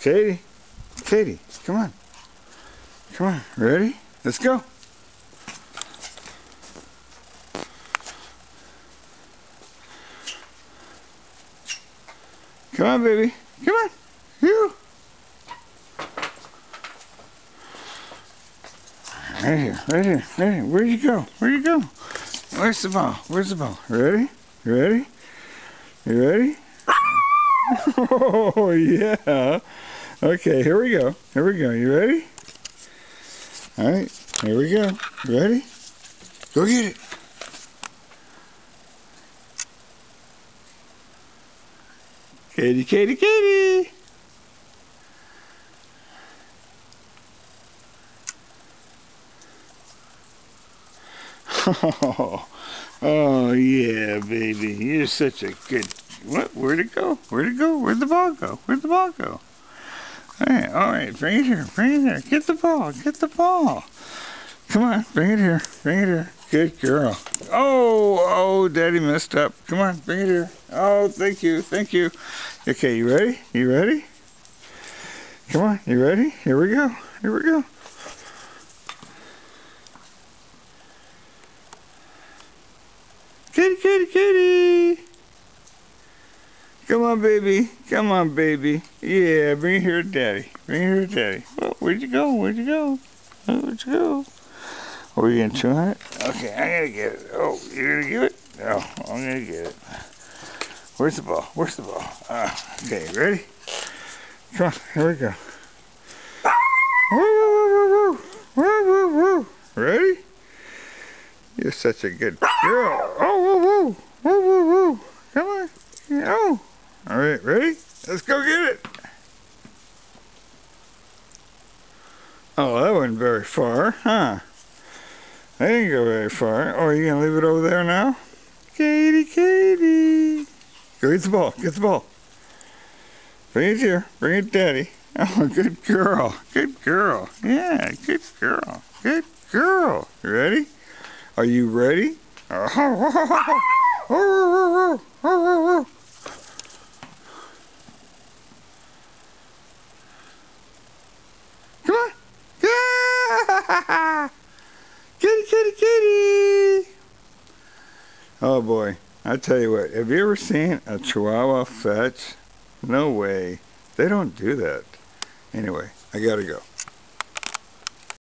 Katie, Katie, come on. Come on, ready? Let's go. Come on, baby. Come on. You. Right here, right here, right here. Where'd you go? Where'd you go? Where's the ball? Where's the ball? Ready? You ready? You ready? Oh, yeah. Okay, here we go. Here we go. You ready? All right, here we go. You ready? Go get it. Katie, Katie, Katie. Oh, yeah, baby. You're such a good... What? Where'd it go? Where'd it go? Where'd the ball go? Where'd the ball go? All right. Bring it here. Bring it here. Get the ball. Get the ball. Come on. Bring it here. Bring it here. Good girl. Oh, Daddy messed up. Come on. Bring it here. Oh, thank you. Thank you. Okay, you ready? You ready? Come on. You ready? Here we go. Here we go. Kitty, kitty, kitty. Come on, baby. Come on, baby. Yeah, bring it here to Daddy. Bring it here to Daddy. Oh, where'd you go? Where'd you go? Oh, where'd you go? Were you going to chew on it? Okay, I gotta get it. Oh, you're gonna get it? No, I'm gonna get it. Where's the ball? Where's the ball? Okay, ready? Come on, here we go. Woo, woo, woo, woo, woo, woo. Ready? You're such a good girl. Oh, woo, woo, woo, woo, woo. Come on. Oh. All right, ready? Let's go get it. Oh, that wasn't very far, huh? That didn't go very far. Oh, are you going to leave it over there now? Katie, Katie. Go get the ball. Get the ball. Bring it here. Bring it to Daddy. Oh, good girl. Good girl. Yeah, good girl. Good girl. You ready? Are you ready? Come on. Yeah! Kitty, kitty, kitty. Oh boy. I tell you what, have you ever seen a Chihuahua fetch? No way. They don't do that. Anyway, I gotta go.